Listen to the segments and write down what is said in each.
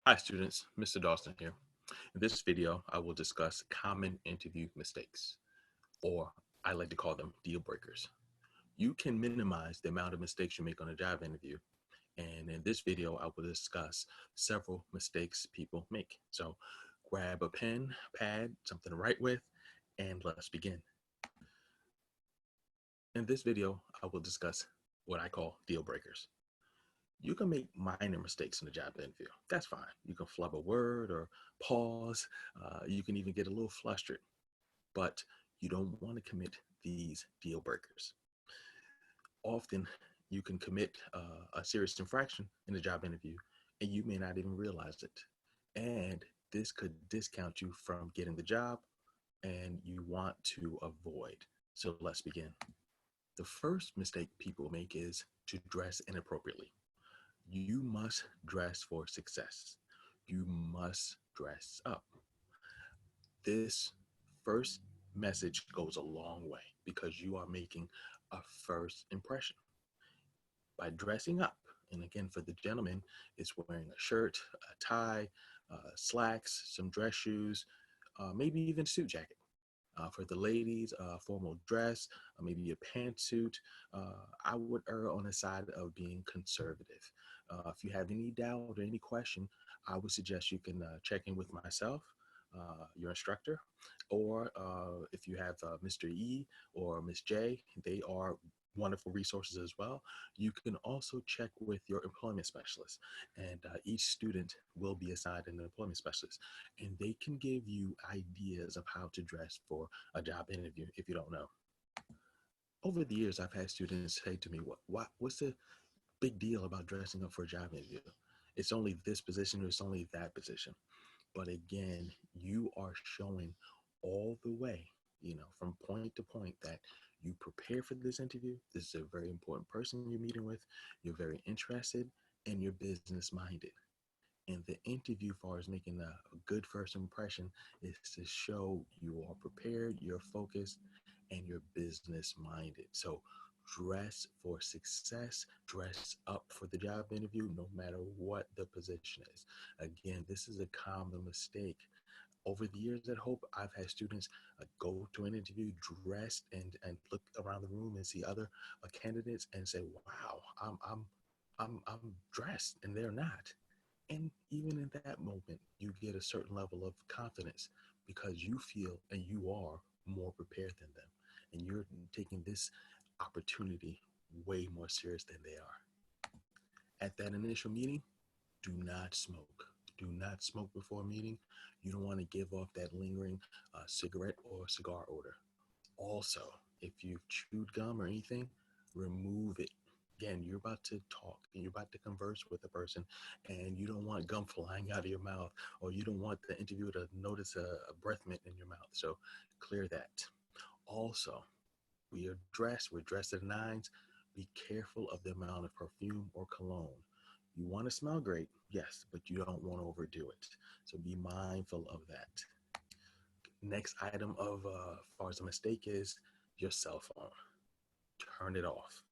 Hi students, Mr. Dawson here. In this video, I will discuss common interview mistakes, or I like to call them deal breakers. You can minimize the amount of mistakes you make on a job interview, and in this video, I will discuss several mistakes people make. So grab a pen, pad, something to write with, and let's begin. In this video, I will discuss what I call deal breakers. You can make minor mistakes in the job interview. That's fine. You can flub a word or pause. You can even get a little flustered, but you don't want to commit these deal breakers. Often, you can commit a serious infraction in a job interview, and you may not even realize it. And this could discount you from getting the job, and you want to avoid. So let's begin. The first mistake people make is to dress inappropriately. You must dress for success. You must dress up. This first message goes a long way because you are making a first impression by dressing up. And again, for the gentleman, it's wearing a shirt, a tie, slacks, some dress shoes, maybe even a suit jacket. For the ladies, formal dress, maybe a pantsuit. I would err on the side of being conservative. If you have any doubt or any question, I would suggest you can check in with myself, your instructor, or if you have Mr. E or Miss J, they are wonderful resources as well. You can also check with your employment specialist, and each student will be assigned an employment specialist, and they can give you ideas of how to dress for a job interview if you don't know. Over the years, I've had students say to me, what's the big deal about dressing up for a job interview? It's only this position or it's only that position. But again, you are showing all the way, from point to point that you prepare for this interview. This is a very important person you're meeting with. You're very interested and you're business minded. And the interview, far as making a good first impression, is to show you are prepared, you're focused, and you're business minded. So dress for success, dress up for the job interview, no matter what the position is. Again, this is a common mistake. Over the years at Hope, I've had students go to an interview dressed and look around the room and see other candidates and say, "Wow, I'm dressed," and they're not. And even in that moment, you get a certain level of confidence because you feel and you are more prepared than them. And you're taking this opportunity way more serious than they are. At that initial meeting, do not smoke. Do not smoke before a meeting. You don't want to give off that lingering cigarette or cigar odor. Also, if you've chewed gum or anything, remove it. Again, you're about to talk and you're about to converse with a person, and you don't want gum flying out of your mouth, or you don't want the interviewer to notice a breath mint in your mouth. So clear that. Also, we're dressed at nines. Be careful of the amount of perfume or cologne. You want to smell great, yes, but you don't want to overdo it. So be mindful of that. Next item of far as a mistake is your cell phone. Turn it off.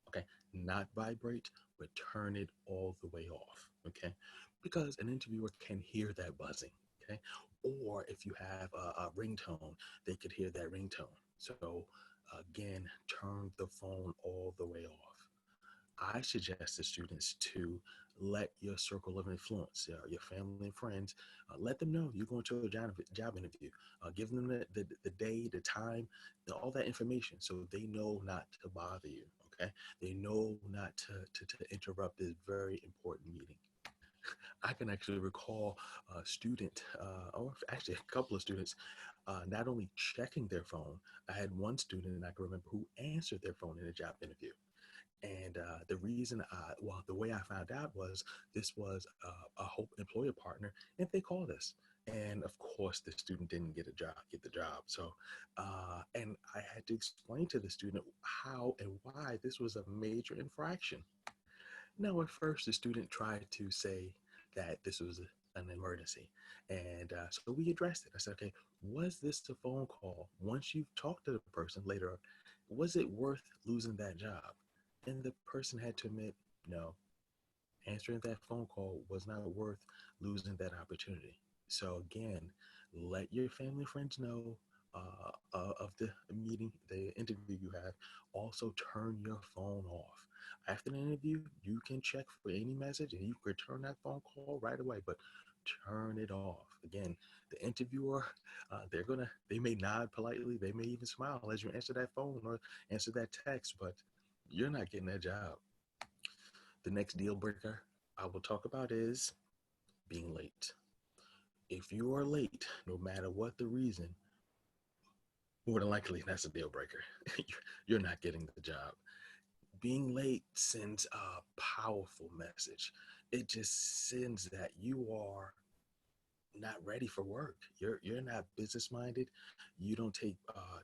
Okay, not vibrate, but turn it all the way off. Okay, because an interviewer can hear that buzzing. Okay, or if you have a ringtone, they could hear that ringtone. So again, turn the phone all the way off. I suggest to students to let your circle of influence, your family and friends, let them know you're going to a job interview. Give them the day, the time, all that information so they know not to bother you. Okay, they know not to interrupt this very important meeting. I can actually recall a student, or actually a couple of students, not only checking their phone. I had one student, and I can remember, who answered their phone in a job interview. And the reason the way I found out was this was a Hope employer partner, and they called us. And of course, the student didn't get the job. So, and I had to explain to the student how and why this was a major infraction. Now, at first, the student tried to say that this was an emergency. And so we addressed it. I said, okay, was this a phone call? Once you've talked to the person later, was it worth losing that job? And the person had to admit, no. Answering that phone call was not worth losing that opportunity. So again, let your family and friends know of the meeting, the interview you have. Also, turn your phone off. After the interview, you can check for any message and you can return that phone call right away, but turn it off. Again, the interviewer, they may nod politely, they may even smile as you answer that phone or answer that text, but you're not getting that job. The next deal breaker I will talk about is being late. If you are late, no matter what the reason, more than likely that's a deal breaker. You're not getting the job. Being late sends a powerful message. It just sends that you are not ready for work. You're not business minded. You don't take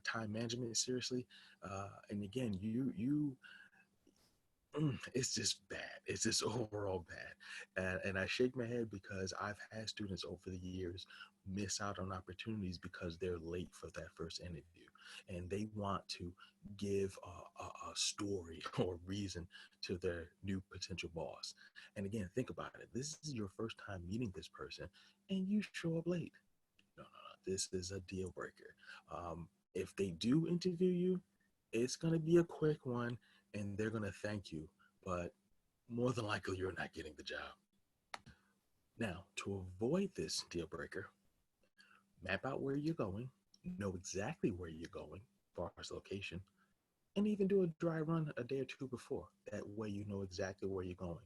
time management seriously. And again, it's just bad. It's just overall bad. And I shake my head because I've had students over the years miss out on opportunities because they're late for that first interview. And they want to give a story or reason to their new potential boss. And again, think about it. This is your first time meeting this person and you show up late. No, no, no. This is a deal breaker. If they do interview you, it's going to be a quick one and they're going to thank you. But more than likely, you're not getting the job. Now, to avoid this deal breaker, map out where you're going, know exactly where you're going, as far as location, and even do a dry run a day or two before. That way, you know exactly where you're going.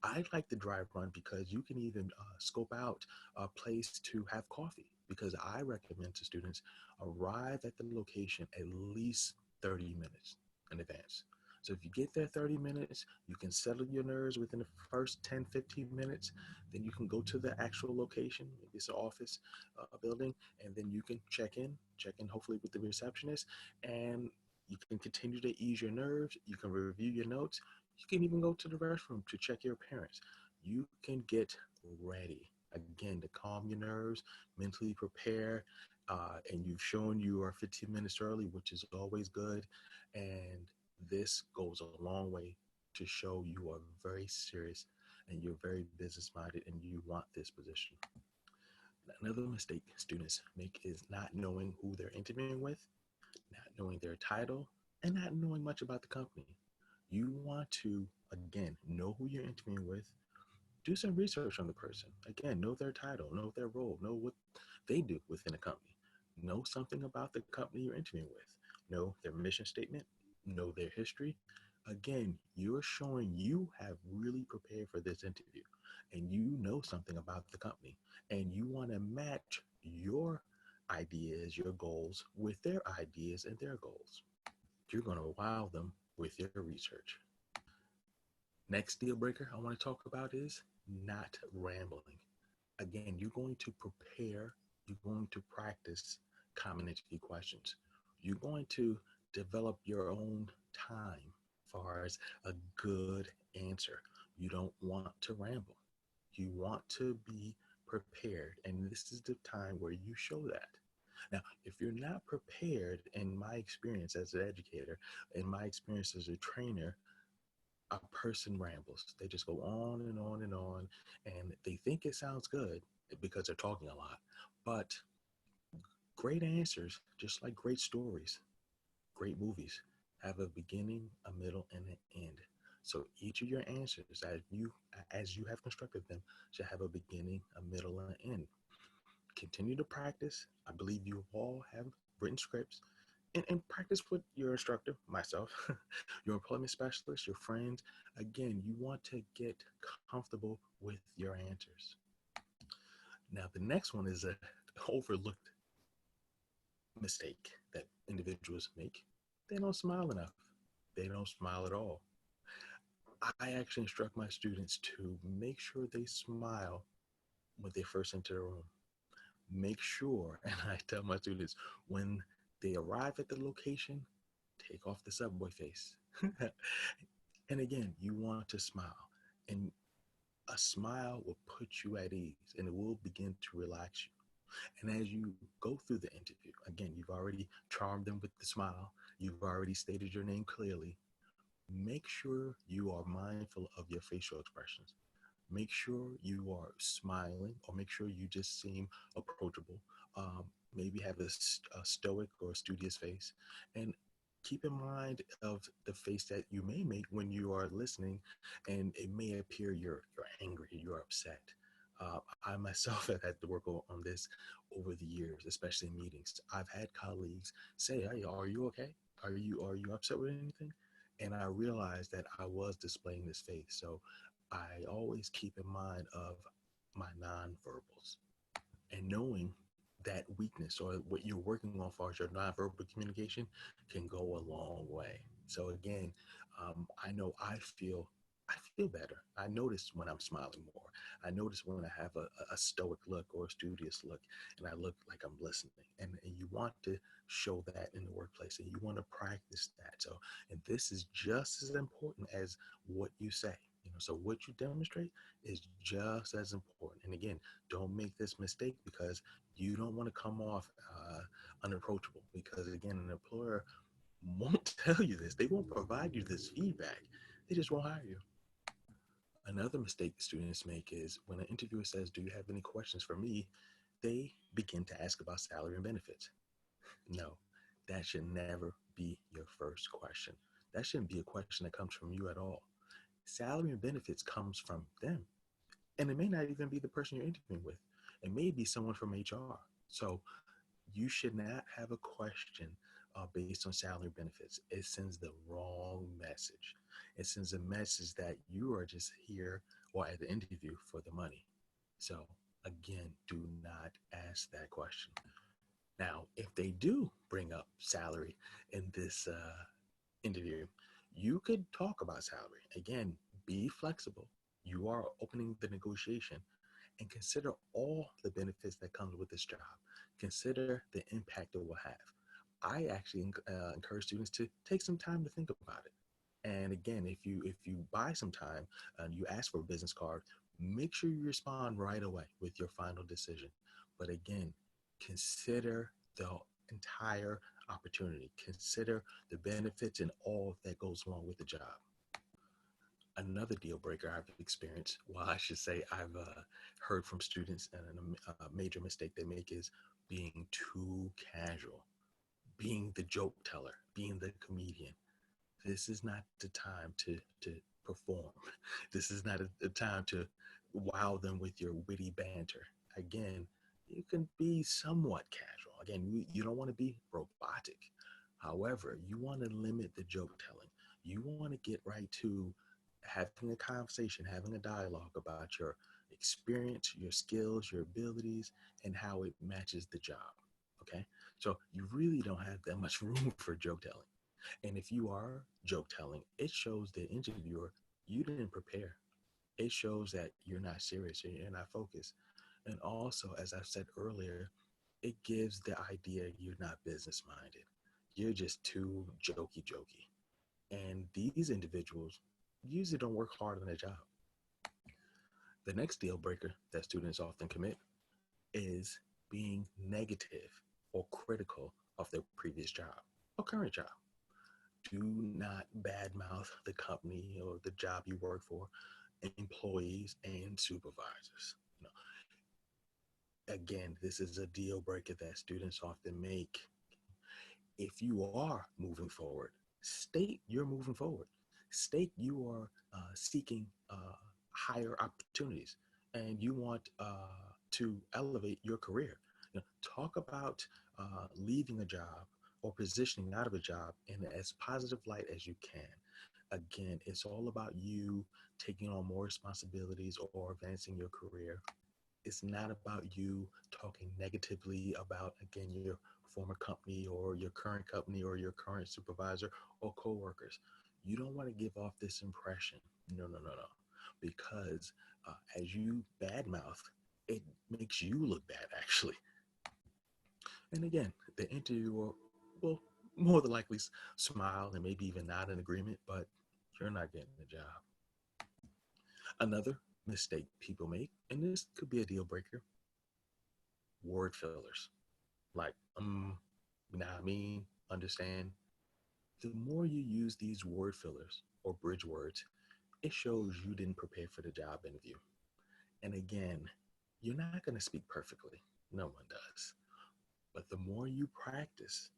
I like the dry run because you can even scope out a place to have coffee. Because I recommend to students arrive at the location at least 30 minutes in advance. So if you get there 30 minutes, you can settle your nerves within the first 10, 15 minutes. Then you can go to the actual location, maybe it's an office building, and then you can check in hopefully with the receptionist, and you can continue to ease your nerves. You can review your notes. You can even go to the restroom to check your appearance. You can get ready again to calm your nerves, mentally prepare, and you've shown you are 15 minutes early, which is always good. And this goes a long way to show you are very serious and you're very business minded and you want this position. Another mistake students make is not knowing who they're interviewing with, not knowing their title, and not knowing much about the company. You want to, again, know who you're interviewing with, do some research on the person. Again, know their title, know their role, know what they do within a company, know something about the company you're interviewing with, know their mission statement, know their history. Again, you're showing you have really prepared for this interview and you know something about the company and you want to match your ideas, your goals with their ideas and their goals. You're going to wow them with your research. Next deal breaker I want to talk about is not rambling. Again, you're going to prepare, you're going to practice common interview questions. You're going to develop your own time as far as a good answer. You don't want to ramble. You want to be prepared, and this is the time where you show that. Now, if you're not prepared, in my experience as an educator, in my experience as a trainer, a person rambles. They just go on and on and on, and they think it sounds good because they're talking a lot. But great answers, just like great stories, great movies, have a beginning, a middle, and an end. So each of your answers, as you have constructed them, should have a beginning, a middle, and an end. Continue to practice. I believe you all have written scripts and practice with your instructor, myself, your employment specialist, your friends. Again, you want to get comfortable with your answers. Now, the next one is a overlooked mistake that individuals make. They don't smile enough. They don't smile at all. I actually instruct my students to make sure they smile when they first enter the room. Make sure, and I tell my students, when they arrive at the location, take off the subway face. And again, you want to smile. And a smile will put you at ease and it will begin to relax you. And as you go through the interview, again, you've already charmed them with the smile. You've already stated your name clearly. make sure you are mindful of your facial expressions. Make sure you are smiling, or make sure you just seem approachable. Maybe have a stoic or studious face, and keep in mind of the face that you may make when you are listening, and it may appear you're angry, you're upset. I myself have had to work on this over the years, especially in meetings. I've had colleagues say, "Hey, are you okay? Are you upset with anything?" And I realized that I was displaying this face. So I always keep in mind of my nonverbals, and knowing that weakness or what you're working on as far as your nonverbal communication can go a long way. So again, I know I feel better. I notice when I'm smiling more. I notice when I have a stoic look or a studious look, and I look like I'm listening. And you want to show that in the workplace, and you want to practice that. So, and this is just as important as what you say. So what you demonstrate is just as important. And again, don't make this mistake, because you don't want to come off unapproachable. Because again, an employer won't tell you this. They won't provide you this feedback. They just won't hire you. Another mistake students make is when an interviewer says, "Do you have any questions for me?" They begin to ask about salary and benefits. No, that should never be your first question. That shouldn't be a question that comes from you at all. Salary and benefits comes from them. And it may not even be the person you're interviewing with. It may be someone from HR. So you should not have a question based on salary benefits. It sends the wrong message. It sends a message that you are just here or at the interview for the money. So again, do not ask that question. Now, if they do bring up salary in this interview, you could talk about salary. Again, be flexible. You are opening the negotiation, and consider all the benefits that comes with this job. Consider the impact it will have. I actually encourage students to take some time to think about it. And again, if you buy some time and you ask for a business card, make sure you respond right away with your final decision. But again, consider the entire opportunity. Consider the benefits and all that goes along with the job. Another deal breaker I've experienced, well, I should say I've heard from students, and a major mistake they make is being too casual, being the joke teller, being the comedian. This is not the time to perform. This is not a time to wow them with your witty banter. Again, you can be somewhat casual. Again, you don't want to be robotic. However, you want to limit the joke telling. You want to get right to having a conversation, having a dialogue about your experience, your skills, your abilities, and how it matches the job. Okay. So you really don't have that much room for joke telling. And if you are joke telling, it shows the interviewer you didn't prepare. It shows that you're not serious and you're not focused. And also, as I've said earlier, it gives the idea you're not business minded. You're just too jokey. And these individuals usually don't work hard on their job. The next deal breaker that students often commit is being negative or critical of their previous job or current job. Do not badmouth the company or the job you work for, employees and supervisors. Again, this is a deal breaker that students often make. If you are moving forward, state you're moving forward. State you are seeking higher opportunities, and you want to elevate your career. Talk about leaving a job or positioning out of a job in as positive light as you can. Again, it's all about you taking on more responsibilities or advancing your career. It's not about you talking negatively about, again, your former company or your current company or your current supervisor or coworkers. You don't want to give off this impression. No. Because as you badmouth, it makes you look bad, actually. And again, the interviewer will more than likely smile and maybe even nod in agreement, but you're not getting the job. Another mistake people make, and this could be a deal breaker, word fillers like, nah, I mean, understand. The more you use these word fillers or bridge words, it shows you didn't prepare for the job interview. And again, you're not going to speak perfectly. No one does. But the more you practice,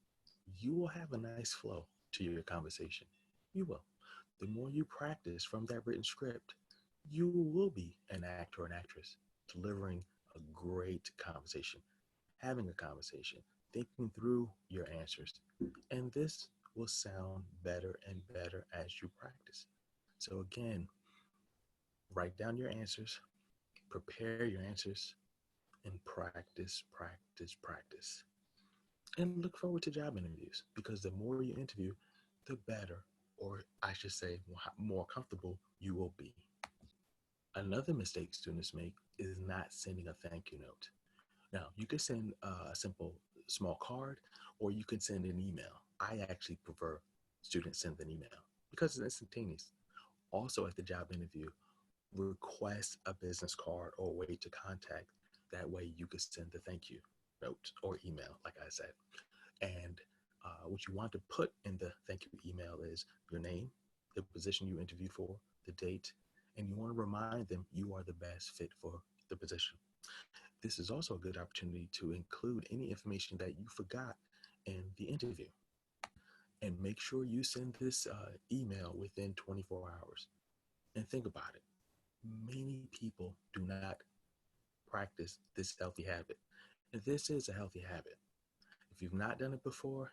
you will have a nice flow to your conversation. You will. The more you practice from that written script, you will be an actor or an actress delivering a great conversation, having a conversation, thinking through your answers. And this will sound better and better as you practice. So, again, write down your answers, prepare your answers, and practice, practice, practice. And look forward to job interviews because the more you interview, the better, or I should say, more comfortable you will be. Another mistake students make is not sending a thank you note. Now, you could send a simple small card or you can send an email. I actually prefer students send an email because it's instantaneous. Also, at the job interview, request a business card or a way to contact. That way, you could send the thank you note or email, like I said. And what you want to put in the thank you email is your name, the position you interviewed for, the date, and you want to remind them you are the best fit for the position. This is also a good opportunity to include any information that you forgot in the interview. And make sure you send this email within 24 hours. And think about it. Many people do not practice this healthy habit. And this is a healthy habit. If you've not done it before,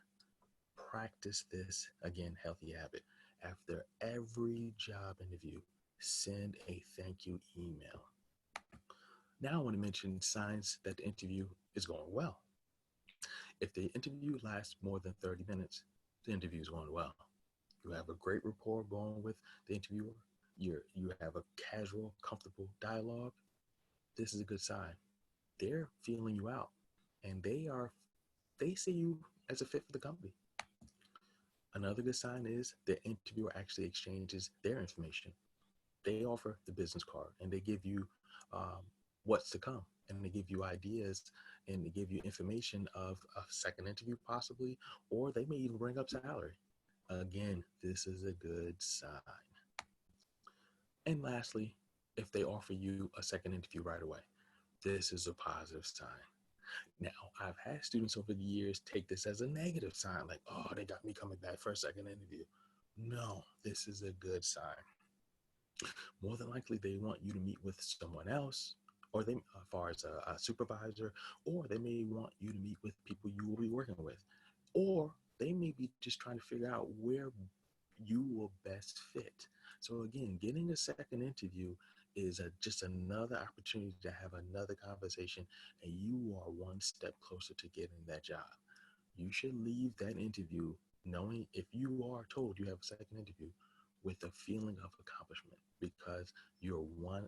practice this, again, healthy habit. After every job interview, send a thank you email. Now, I want to mention signs that the interview is going well. If the interview lasts more than 30 minutes, the interview is going well. You have a great rapport going with the interviewer. You have a casual, comfortable dialogue. This is a good sign. They're feeling you out, and they see you as a fit for the company. Another good sign is the interviewer actually exchanges their information. They offer the business card and they give you what's to come, and they give you ideas and they give you information of a second interview possibly, or they may even bring up salary. Again, this is a good sign. And lastly, if they offer you a second interview right away, this is a positive sign. Now, I've had students over the years take this as a negative sign, like, oh, they got me coming back for a second interview. No, this is a good sign. More than likely, they want you to meet with someone else, or they, as far as a supervisor, or they may want you to meet with people you will be working with, or they may be just trying to figure out where you will best fit. So again, getting a second interview is just another opportunity to have another conversation, and you are one step closer to getting that job. You should leave that interview knowing, if you are told you have a second interview, with a feeling of accomplishment because you're one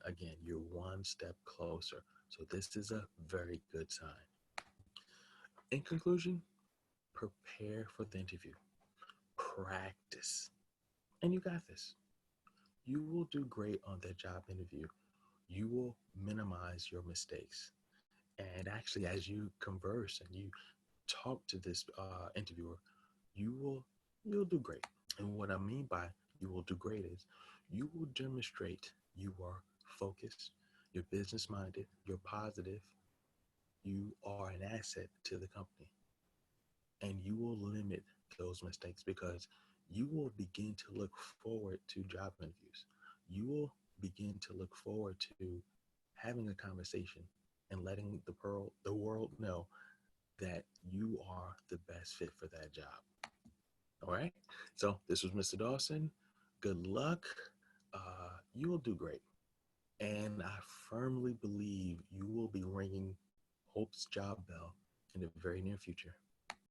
step closer. So this is a very good sign. In conclusion, prepare for the interview, practice, and you got this. You will do great on that job interview. You will minimize your mistakes. And actually, as you converse and you talk to this interviewer, you will you'll do great. And what I mean by you will do great is you will demonstrate you are focused, you're business minded, you're positive, you are an asset to the company, and you will limit those mistakes because you will begin to look forward to job interviews. You will begin to look forward to having a conversation and letting the world know that you are the best fit for that job. All right. So this was Mr. Dawson. Good luck. You will do great. And I firmly believe you will be ringing Hope's job bell in the very near future.